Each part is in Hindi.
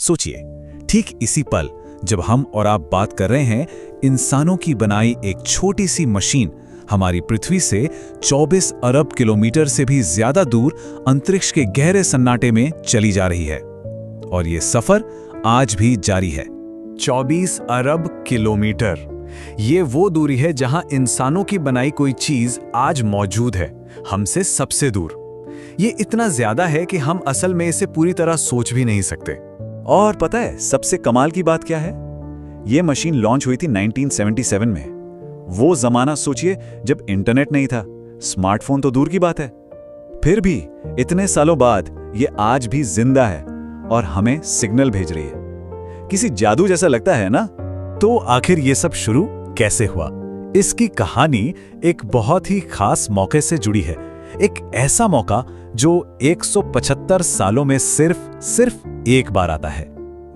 सोचिए, ठीक इसी पल जब हम और आप बात कर रहे हैं, इंसानों की बनाई एक छोटी सी मशीन हमारी पृथ्वी से 24 अरब किलोमीटर से भी ज्यादा दूर अंतरिक्ष के गहरे सन्नाटे में चली जा रही है। और ये सफर आज भी जारी है। 24 अरब किलोमीटर, ये वो दूरी है जहां इंसानों की बनाई कोई चीज आज मौजूद है, हमसे सबसे दूर। ये इतना ज्यादा है कि हम असल में इसे पूरी तरह सोच भी नहीं सकते। और पता है सबसे कमाल की बात क्या है? ये मशीन लॉन्च हुई थी 1977 में। वो जमाना सोचिए जब इंटरनेट नहीं था, स्मार्टफोन तो दूर की बात है। फिर भी इतने सालों बाद ये आज भी जिंदा है और हमें सिग्नल भेज रही है। किसी जादू जैसा लगता है ना? तो आखिर ये सब शुरू कैसे हुआ? इसकी कहानी एक बहुत ही खास मौके से जुड़ी है। एक ऐसा मौका जो 175 सालों में सिर्फ एक बार आता है।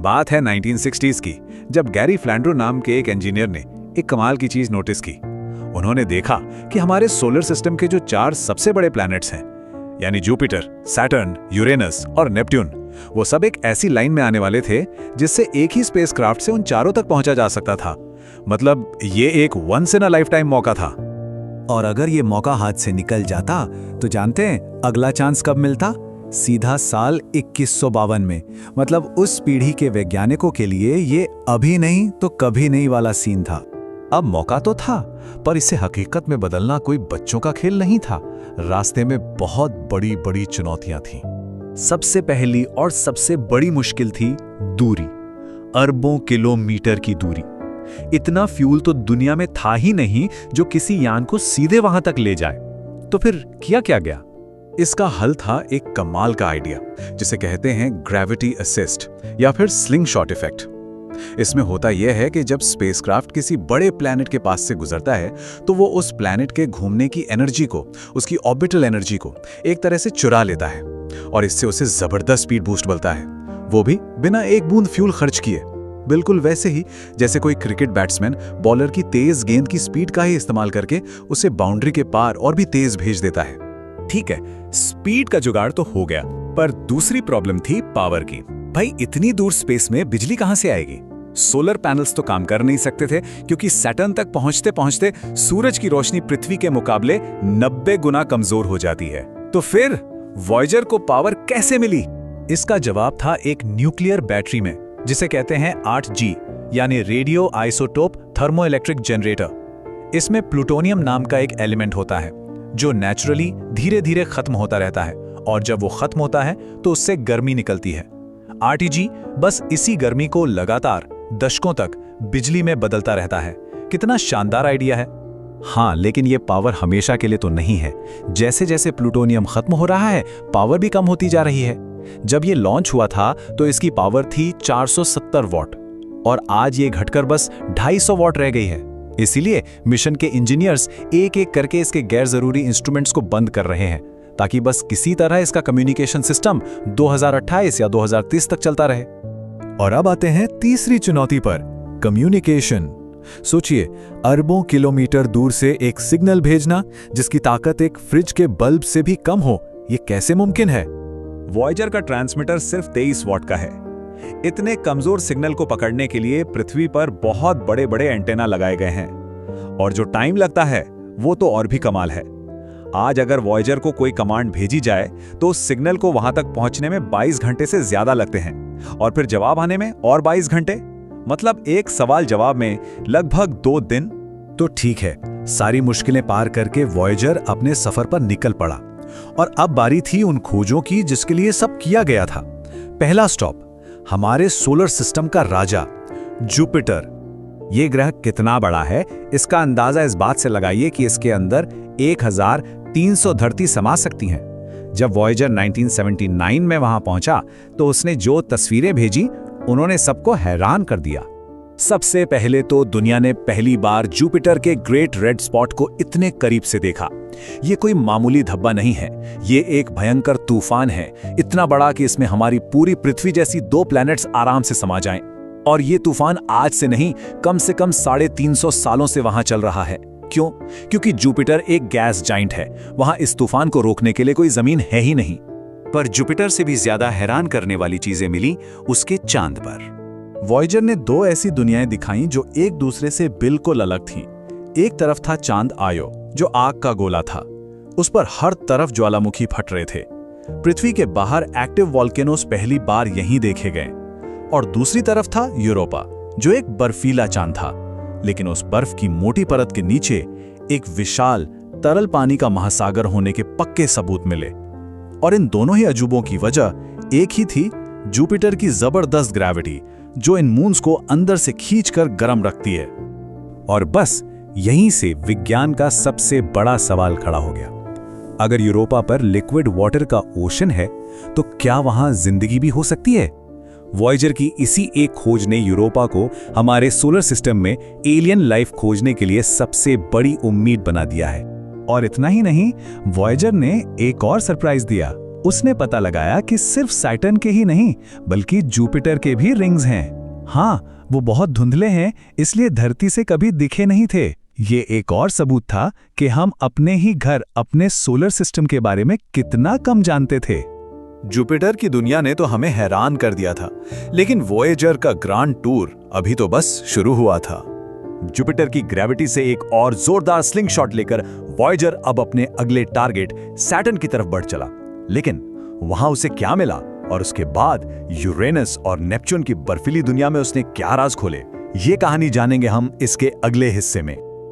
बात है 1960s की, जब गैरी फ्लैंड्रो नाम के एक इंजीनियर ने एक कमाल की चीज नोटिस की। उन्होंने देखा कि हमारे सोलर सिस्टम के जो 4 सबसे बड़े प्लैनेट्स हैं, यानी जुपिटर, सैटर्न, यूरेनस और नेपट्यून, वो सब एक ऐसी लाइन में आने वाले थे जिससे एक ही स्पेसक्राफ्ट से उन चारों तक पहुंचा जा सकता था। मतलब ये एक once in a life time मौका था। और अगर ये मौका हाथ से निकल जाता तो जानते हैं अगला चांस कब मिलता? सीधा साल 2152 में। मतलब उस पीढ़ी के वैज्ञानिकों के लिए ये अभी नहीं तो कभी नहीं वाला सीन था। अब मौका तो था, पर इसे हकीकत में बदलना कोई बच्चों का खेल नहीं था। रास्ते में बहुत बड़ी बड़ी चुनौतियां थीं। सबसे पहली और सबसे बड़ी मुश्किल थी दूरी। अरबों किलोमीटर की दूरी। इतना फ्यूल तो दुनिया में था ही नहीं जो किसी यान को सीधे वहां तक ले जाए। तो फिर किया क्या गया? इसका हल था एक कमाल का आइडिया, जिसे कहते हैं ग्रेविटी असिस्ट या फिर स्लिंग शॉट इफेक्ट। इसमें होता यह है कि जब स्पेसक्राफ्ट किसी बड़े प्लैनेट के पास से गुजरता है तो वो उस प्लैनेट के घूमने की एनर्जी को, उसकी ऑर्बिटल एनर्जी को एक तरह से चुरा लेता है और इससे उसे जबरदस्त स्पीड बूस्ट मिलता है, वो भी बिना एक बूंद फ्यूल खर्च किए। बिल्कुल वैसे ही जैसे कोई क्रिकेट बैट्समैन बॉलर की तेज गेंद की स्पीड का ही इस्तेमाल करके उसे बाउंड्री के पार और भी तेज भेज देता है। ठीक है, स्पीड का जुगाड़ तो हो गया, पर दूसरी प्रॉब्लम थी पावर की। भाई इतनी दूर स्पेस में बिजली कहां से आएगी? सोलर पैनल्स तो काम कर नहीं सकते थे, क्योंकि सैटर्न तक पहुंचते पहुंचते सूरज की रोशनी पृथ्वी के मुकाबले 90 गुना कमजोर हो जाती है। तो फिर वॉयेजर को पावर कैसे मिली? इसका जवाब था एक न्यूक्लियर बैटरी में, जिसे कहते हैं 8G यानी रेडियो आइसोटोप थर्मोइलेक्ट्रिक जनरेटर। इसमें प्लूटोनियम नाम का एक एलिमेंट होता है जो नेचुरली धीरे धीरे खत्म होता रहता है, और जब वो खत्म होता है तो उससे गर्मी निकलती है। 8G बस इसी गर्मी को लगातार दशकों तक बिजली में बदलता रहता है। कितना शानदार आइडिया है। हाँ, लेकिन ये पावर हमेशा के लिए तो नहीं है। जैसे जैसे प्लूटोनियम खत्म हो रहा है, पावर भी कम होती जा रही है। जब ये लॉन्च हुआ था तो इसकी पावर थी 470 वॉट और आज ये घटकर बस 250 वॉट रह गई है। इसीलिए मिशन के इंजीनियर्स एक एक करके इसके गैर जरूरी इंस्ट्रूमेंट्स को बंद कर रहे हैं, ताकि बस किसी तरह इसका कम्युनिकेशन सिस्टम 2028 या 2030 तक चलता रहे। और अब आते हैं तीसरी चुनौती पर, कम्युनिकेशन। सोचिए, अरबों किलोमीटर दूर से एक सिग्नल भेजना जिसकी ताकत एक फ्रिज के बल्ब से भी कम हो, ये कैसे मुमकिन है? वॉयेजर का ट्रांसमीटर सिर्फ 23 वॉट का है। इतने कमजोर सिग्नल को पकड़ने के लिए पृथ्वी पर बहुत बड़े बड़े एंटेना लगाए गए हैं, और जो टाइम लगता है वो तो और भी कमाल है। आज अगर वॉयेजर को कोई कमांड भेजी जाए तो उस सिग्नल को वहां तक पहुंचने में 22 घंटे से ज्यादा लगते हैं, और फिर जवाब आने में और 22 घंटे। मतलब एक सवाल जवाब में लगभग 2 दिन। तो ठीक है, सारी मुश्किलें पार करके वॉयेजर अपने सफर पर निकल पड़ा, और अब बारी थी उन खोजों की जिसके लिए सब किया गया था। पहला स्टॉप, हमारे सोलर सिस्टम का राजा जुपिटर। ये ग्रह कितना बड़ा है, इसका अंदाजा इस बात से लगाइए कि इसके अंदर 1300 धरती समा सकती हैं। जब वॉयेजर 1979 में वहां पहुंचा तो उसने जो तस्वीरें भेजी, उन्होंने सबको हैरान कर दिया। सबसे पहले तो दुनिया ने पहली बार जुपिटर के ग्रेट रेड स्पॉट को इतने करीब से देखा। ये कोई मामूली धब्बा नहीं है, ये एक भयंकर तूफान है, इतना बड़ा कि इसमें हमारी पूरी पृथ्वी जैसी 2 प्लैनेट्स आराम से समा जाएं। और ये तूफान आज से नहीं, कम से कम 350 सालों से वहां चल रहा है। क्यों? क्योंकि जुपिटर एक गैस जाइंट है, वहां इस तूफान को रोकने के लिए कोई जमीन है ही नहीं। पर जुपिटर से भी ज्यादा हैरान करने वाली चीजें मिली उसके चांद पर। वॉयेजर ने 2 ऐसी दुनियाएं दिखाईं जो एक दूसरे से बिल्कुल अलग थीं। एक तरफ था चांद आयो, जो आग का गोला था। उस पर हर तरफ ज्वालामुखी फट रहे थे। पृथ्वी के बाहर एक्टिव वॉल्केनोस पहली बार यहीं देखे गए। और दूसरी तरफ था यूरोपा, जो एक बर्फीला चांद था, लेकिन उस बर्फ की मोटी परत के नीचे एक विशाल तरल पानी का महासागर होने के पक्के सबूत मिले। और इन दोनों ही अजूबों की वजह एक ही थी, जुपिटर की जबरदस्त ग्रेविटी, जो इन मून्स को अंदर से खींचकर गर्म रखती है। और बस यहीं से विज्ञान का सबसे बड़ा सवाल खड़ा हो गया। अगर यूरोपा पर लिक्विड वाटर का ओशन है, तो क्या वहां जिंदगी भी हो सकती है? वॉयेजर की इसी एक खोज ने यूरोपा को हमारे सोलर सिस्टम में एलियन लाइफ खोजने के लिए सबसे बड़ी उम्मीद बना दिया है। और इतना ही नहीं, वॉयेजर ने एक और सरप्राइज दिया। उसने पता लगाया कि सिर्फ सैटर्न के ही नहीं, बल्कि जुपिटर के भी रिंग्स हैं। हाँ, वो बहुत धुंधले हैं, इसलिए धरती से कभी दिखे नहीं थे। ये एक और सबूत था कि हम अपने ही घर, अपने सोलर सिस्टम के बारे में कितना कम जानते थे। जुपिटर की दुनिया ने तो हमें हैरान कर दिया था, लेकिन वॉयेजर का ग्रांड टूर अभी तो बस शुरू हुआ था। जुपिटर की ग्रेविटी से एक और जोरदार स्लिंग शॉट लेकर वॉयेजर अब अपने अगले टारगेट सैटर्न की तरफ बढ़ चला। लेकिन वहां उसे क्या मिला और उसके बाद यूरेनस और नेपच्यून की बर्फीली दुनिया में उसने क्या राज खोले, ये कहानी जानेंगे हम इसके अगले हिस्से में।